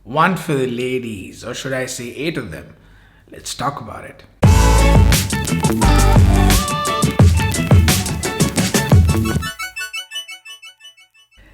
one for the ladies, or should I say 8 of them. Let's talk about it.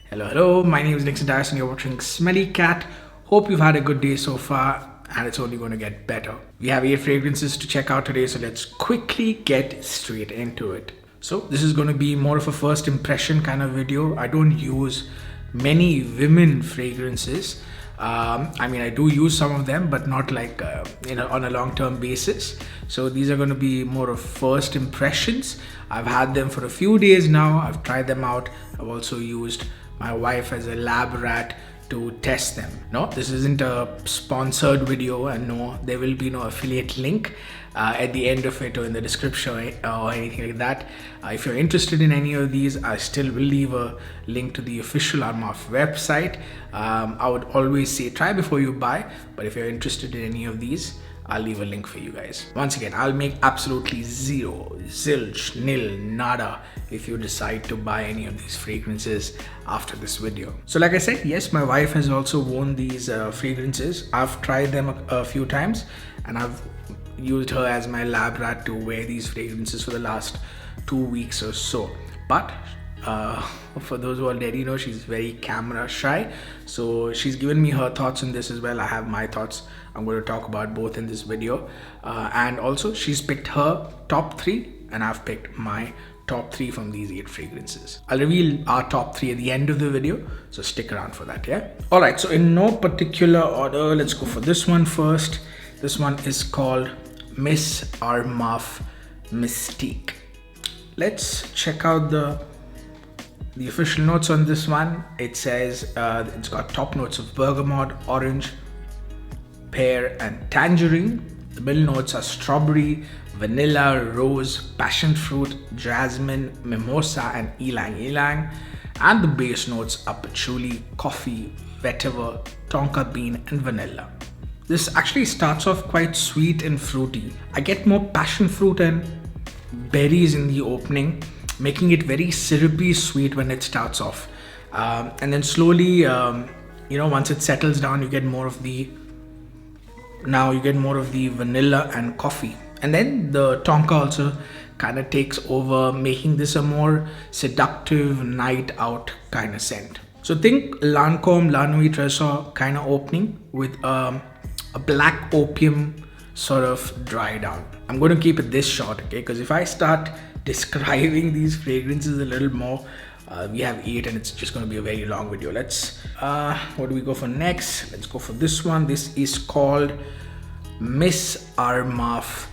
Hello, my name is Nixon Dyson. You're watching Smelly Cat. Hope you've had a good day so far, and it's only going to get better. We have 8 fragrances to check out today, so let's quickly get straight into it. So this is going to be more of a first impression kind of video. I don't use many women fragrances. I do use some of them, but not like on a long-term basis. So these are going to be more of first impressions. I've had them for a few days now. I've tried them out. I've also used my wife as a lab rat to test them. No, this isn't a sponsored video, and no, there will be no affiliate link at the end of it or in the description or anything like that. If you're interested in any of these, I still will leave a link to the official Armaf website. I would always say try before you buy, but if you're interested in any of these, I'll leave a link for you guys. Once again, I'll make absolutely zero, zilch, nil, nada if you decide to buy any of these fragrances after this video. So like I said, yes, my wife has also worn these fragrances. I've tried them a few times, and I've used her as my lab rat to wear these fragrances for the last 2 weeks or so. But for those who already know, she's very camera shy, so she's given me her thoughts on this as well. I have my thoughts. I'm going to talk about both in this video, and also she's picked her top 3 and I've picked my top 3 from these 8 fragrances. I'll reveal our top 3 at the end of the video, so stick around for that. Yeah, all right, so in no particular order, let's go for this one first. This one is called Miss Armaf Mystique. Let's check out the official notes on this one. It says it's got top notes of bergamot, orange, pear and tangerine. The middle notes are strawberry, vanilla, rose, passion fruit, jasmine, mimosa and ylang ylang. And the base notes are patchouli, coffee, vetiver, tonka bean and vanilla. This actually starts off quite sweet and fruity. I get more passion fruit and berries in the opening, making it very syrupy sweet when it starts off, and then slowly once it settles down, you get more of the vanilla and coffee, and then the tonka also kind of takes over, making this a more seductive night out kind of scent. So think Lancome La Nuit Tresor kind of opening with a black opium sort of dry down. I'm going to keep it this short, okay, because if I start describing these fragrances a little more, we have 8 and it's just going to be a very long video. Let's what do we go for next? Let's go for this one. This is called Miss Armaf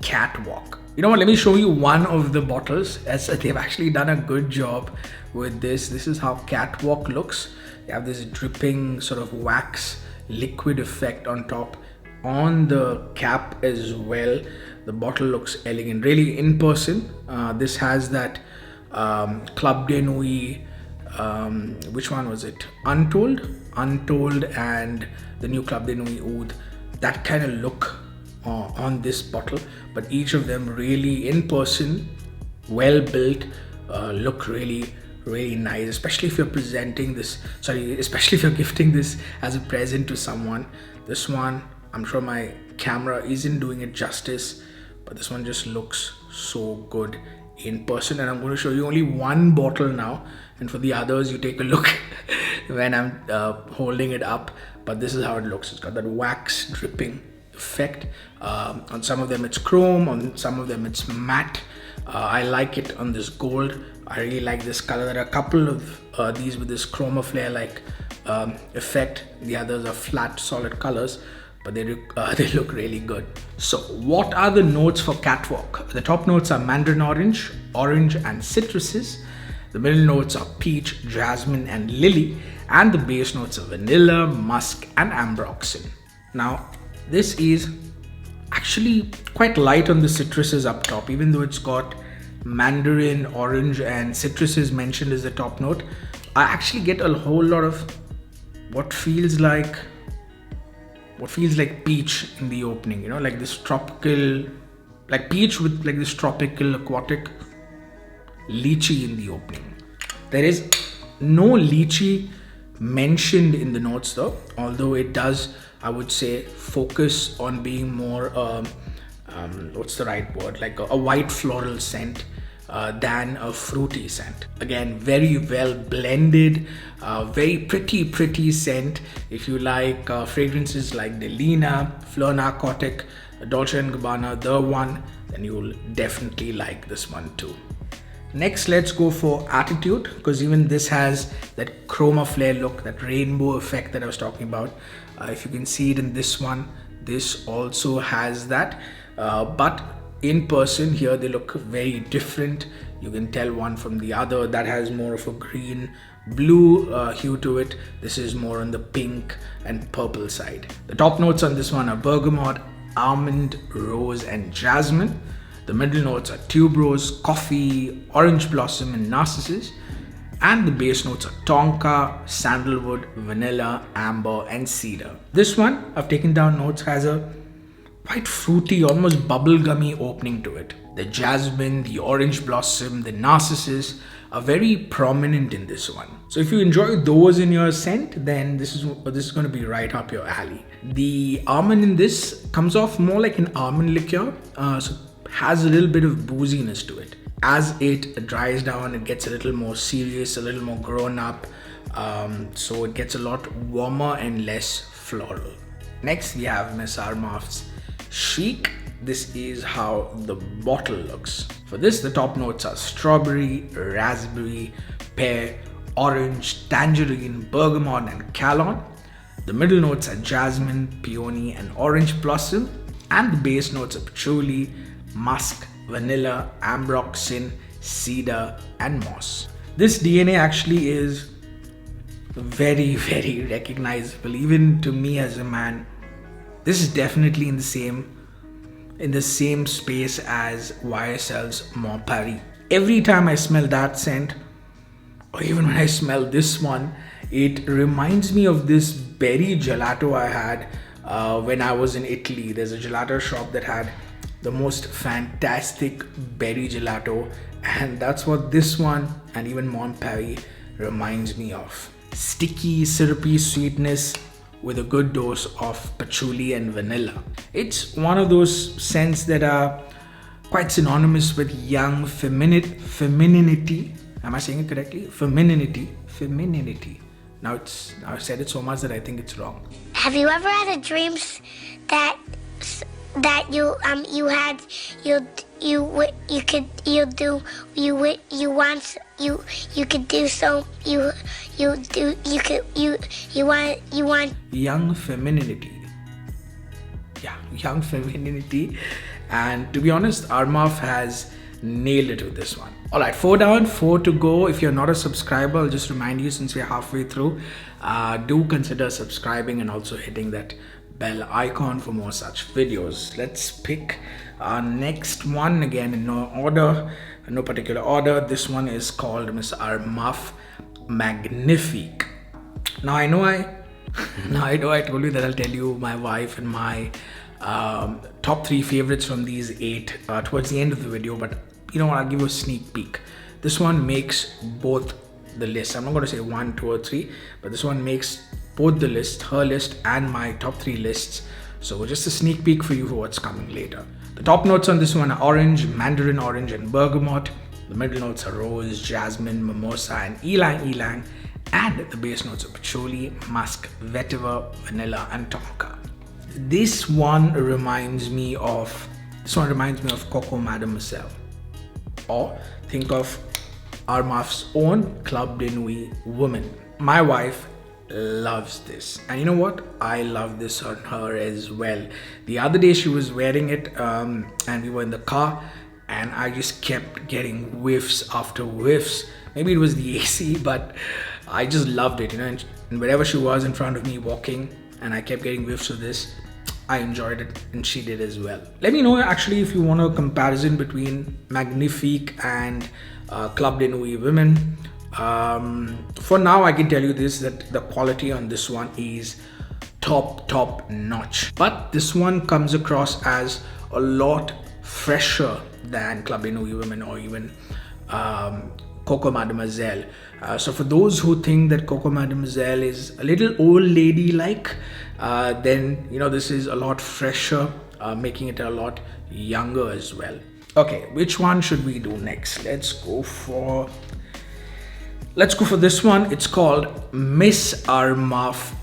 Catwalk. You know what, let me show you one of the bottles, as they've actually done a good job with this. This is how Catwalk looks. They have this dripping sort of wax liquid effect on top, on the cap as well. The bottle looks elegant, really. In person, this has that Club de Nuit, which one was it? Untold, and the new Club de Nuit Oud. That kind of look on this bottle, but each of them really in person, well built, look really nice, especially if you're presenting this, especially if you're gifting this as a present to someone. This one, I'm sure my camera isn't doing it justice, but this one just looks so good in person. And I'm going to show you only one bottle now, and for the others you take a look when I'm holding it up. But this is how it looks. It's got that wax dripping effect. On some of them it's chrome, on some of them it's matte. I like it on this gold. I really like this color. There are a couple of these with this chroma flare like effect. The others are flat solid colors, but they look really good. So what are the notes for Catwalk? The top notes are mandarin orange, and citruses. The middle notes are peach, jasmine and lily, and the base notes are vanilla, musk and ambroxan. Now this is actually quite light on the citruses up top, even though it's got mandarin, orange and citruses mentioned as the top note. I actually get a whole lot of what feels like peach in the opening, like this tropical, like peach with like this tropical aquatic lychee in the opening. There is no lychee mentioned in the notes though, although it does, I would say, focus on being more what's the right word, like a white floral scent than a fruity scent. Again, very well blended, very pretty scent. If you like fragrances like Delina, Fleur Narcotic, Dolce & Gabbana, The One, then you will definitely like this one too. Next, let's go for Attitude, because even this has that chroma flare look, that rainbow effect that I was talking about. If you can see it in this one, this also has that, but in person here they look very different. You can tell one from the other. That has more of a green blue hue to it. This is more on the pink and purple side. The top notes on this one are bergamot, almond, rose and jasmine. The middle notes are tuberose, coffee, orange blossom and narcissus. And the base notes are tonka, sandalwood, vanilla, amber and cedar. This one, I've taken down notes, has a quite fruity, almost bubblegummy opening to it. The jasmine, the orange blossom, the narcissus are very prominent in this one. So if you enjoy those in your scent, then this is going to be right up your alley. The almond in this comes off more like an almond liqueur, so has a little bit of booziness to it. As it dries down, it gets a little more serious, a little more grown up, so it gets a lot warmer and less floral. Next, we have Miss Armaf's Chic. This is how the bottle looks. For this, the top notes are strawberry, raspberry, pear, orange, tangerine, bergamot and calon. The middle notes are jasmine, peony and orange blossom. And the base notes are patchouli, musk, vanilla, ambroxan, cedar and moss. This DNA actually is very recognizable, even to me as a man. This is definitely in the same space as YSL's Mon Paris. Every time I smell that scent, or even when I smell this one, it reminds me of this berry gelato I had when I was in Italy. There's a gelato shop that had the most fantastic berry gelato, and that's what this one and even Mon Paris reminds me of. Sticky, syrupy sweetness with a good dose of patchouli and vanilla. It's one of those scents that are quite synonymous with young femininity. Am I saying it correctly? Femininity. Now I've said it so much that I think it's wrong. Have you ever had a dream that you want young femininity. Yeah, young femininity. And to be honest, Armaf has nailed it with this one. Alright, 4 down, 4 to go. If you're not a subscriber, I'll just remind you, since we're halfway through, do consider subscribing and also hitting that bell icon for more such videos. Let's pick our next one, again in no particular order. This one is called Miss Armaf Magnific. Now I know I told you that I'll tell you my wife and my top 3 favorites from these 8 towards the end of the video, but you know what, I'll give you a sneak peek. This one makes both the list. I'm not going to say 1, 2 or 3, but this one makes both the list, her list and my top 3 lists. So just a sneak peek for you for what's coming later. The top notes on this one are orange, mandarin orange and bergamot. The middle notes are rose, jasmine, mimosa and ylang. And the base notes are patchouli, musk, vetiver, vanilla and tonka. This one reminds me of Coco Mademoiselle. Or think of Armaf's own Club de Nuit woman. My wife loves this, and you know what, I love this on her as well. The other day she was wearing it and we were in the car, and I just kept getting whiffs after whiffs. Maybe it was the AC, but I just loved it, you know, and wherever she was in front of me walking and I kept getting whiffs of this, I enjoyed it and she did as well. Let me know actually if you want a comparison between Magnific and Club de Nuit women. For now I can tell you this, that the quality on this one is top notch, but this one comes across as a lot fresher than Club de Nuit women or even Coco Mademoiselle. So for those who think that Coco Mademoiselle is a little old lady like, then this is a lot fresher, making it a lot younger as well. Okay, which one should we do next? Let's go for this one. It's called Miss Armaf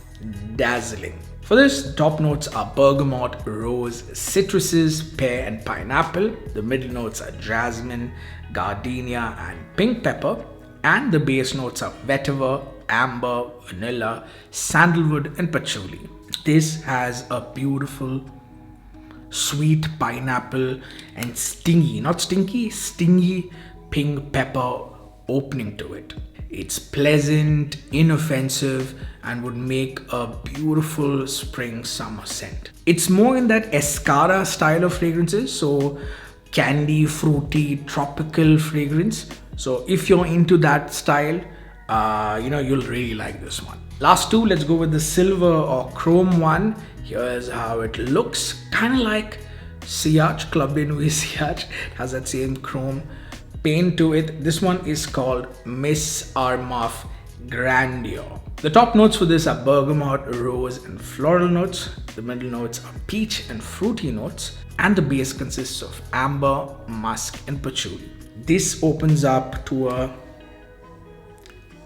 Dazzling. For this, top notes are bergamot, rose, citruses, pear and pineapple. The middle notes are jasmine, gardenia and pink pepper. And the base notes are vetiver, amber, vanilla, sandalwood and patchouli. This has a beautiful sweet pineapple and stingy pink pepper opening to it. It's pleasant, inoffensive, and would make a beautiful spring summer scent. It's more in that escara style of fragrances, so candy, fruity, tropical fragrance. So if you're into that style, you'll really like this one. Last two, let's go with the silver or chrome one. Here's how it looks, kind of like Sillage, Club de Nuit Sillage. It has that same chrome paint to it. This one is called Miss Armaf Grandio. The top notes for this are bergamot, rose and floral notes. The middle notes are peach and fruity notes. And the base consists of amber, musk and patchouli. This opens up to a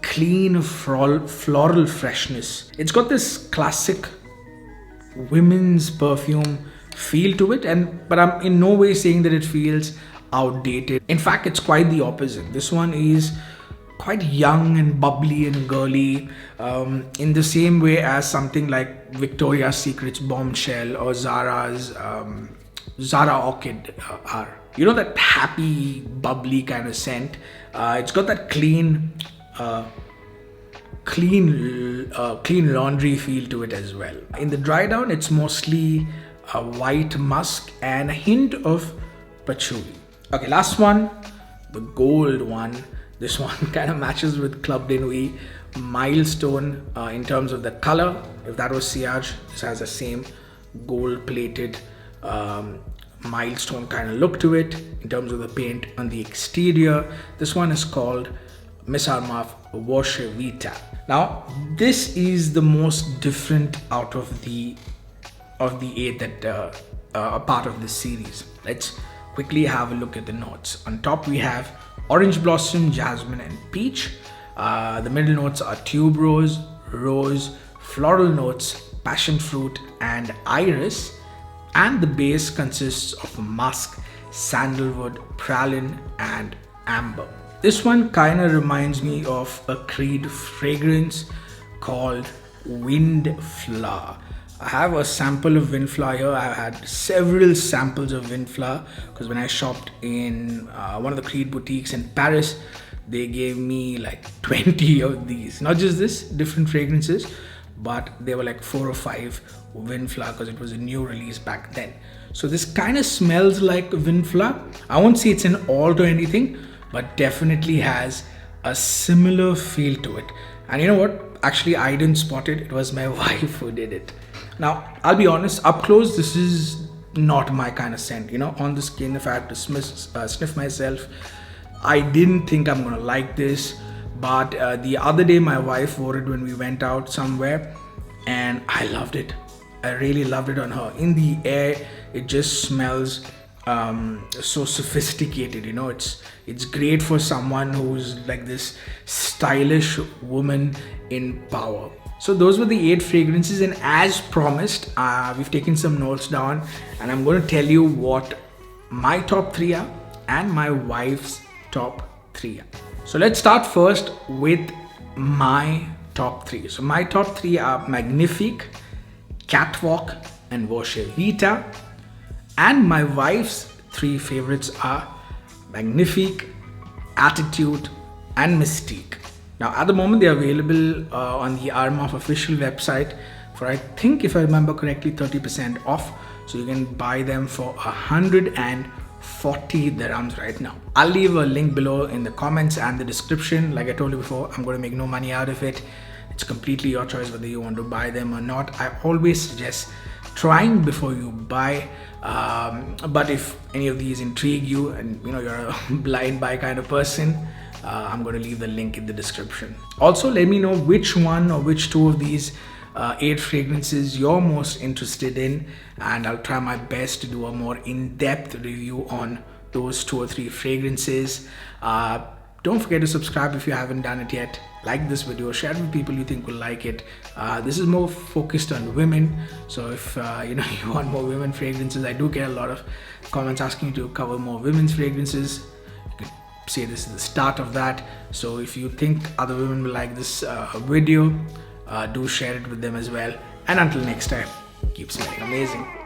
clean floral freshness. It's got this classic women's perfume feel to it, but I'm in no way saying that it feels outdated. In fact, it's quite the opposite. This one is quite young and bubbly and girly, in the same way as something like Victoria's Secret's Bombshell or Zara's Zara Orchid are. That happy, bubbly kind of scent. It's got that clean laundry feel to it as well. In the dry down, it's mostly a white musk and a hint of patchouli. Okay, last one, the gold one. This one kind of matches with Club de Nuit Milestone in terms of the color. If that was Sillage, this has the same gold plated milestone kind of look to it. In terms of the paint on the exterior, this one is called Miss Armaf Voce Vita. Now, this is the most different out of the 8 that are part of this series. Let's quickly have a look at the notes. On top we have orange blossom, jasmine and peach. The middle notes are tuberose, rose, floral notes, passion fruit and iris. And the base consists of musk, sandalwood, praline and amber. This one kind of reminds me of a Creed fragrance called Windflower. I have a sample of Windflower here. I've had several samples of Windflower because when I shopped in one of the Creed boutiques in Paris, they gave me like 20 of these. Not just this, different fragrances, but they were like 4 or 5 Windflower because it was a new release back then. So this kind of smells like Windflower. I won't say it's an alt or anything, but definitely has a similar feel to it. And you know what? Actually, I didn't spot it. It was my wife who did it. Now, I'll be honest, up close, this is not my kind of scent. On the skin, if I had to sniff myself, I didn't think I'm gonna like this. But the other day, my wife wore it when we went out somewhere, and I loved it. I really loved it on her. In the air, it just smells so sophisticated. It's great for someone who's like this stylish woman in power. So those were the 8 fragrances, and as promised, we've taken some notes down, and I'm going to tell you what my top 3 are and my wife's top 3 are. So let's start first with my top 3. So my top 3 are Magnific, Catwalk and Voce Vita, and my wife's 3 favorites are Magnific, Attitude and Mystique. Now at the moment they're available on the Armaf official website for, I think if I remember correctly, 30% off. So you can buy them for 140 dirhams right now. I'll leave a link below in the comments and the description. Like I told you before, I'm going to make no money out of it. It's completely your choice whether you want to buy them or not. I always suggest trying before you buy, but if any of these intrigue you and you're a blind buy kind of person, I'm going to leave the link in the description. Also, let me know which one or which two of these 8 fragrances you're most interested in, and I'll try my best to do a more in-depth review on those 2 or 3 fragrances. Don't forget to subscribe if you haven't done it yet. Like this video, share it with people you think will like it. This is more focused on women, so if you want more women fragrances, I do get a lot of comments asking me to cover more women's fragrances. You could say this is the start of that. So if you think other women will like this video, do share it with them as well. And until next time, keep smelling amazing.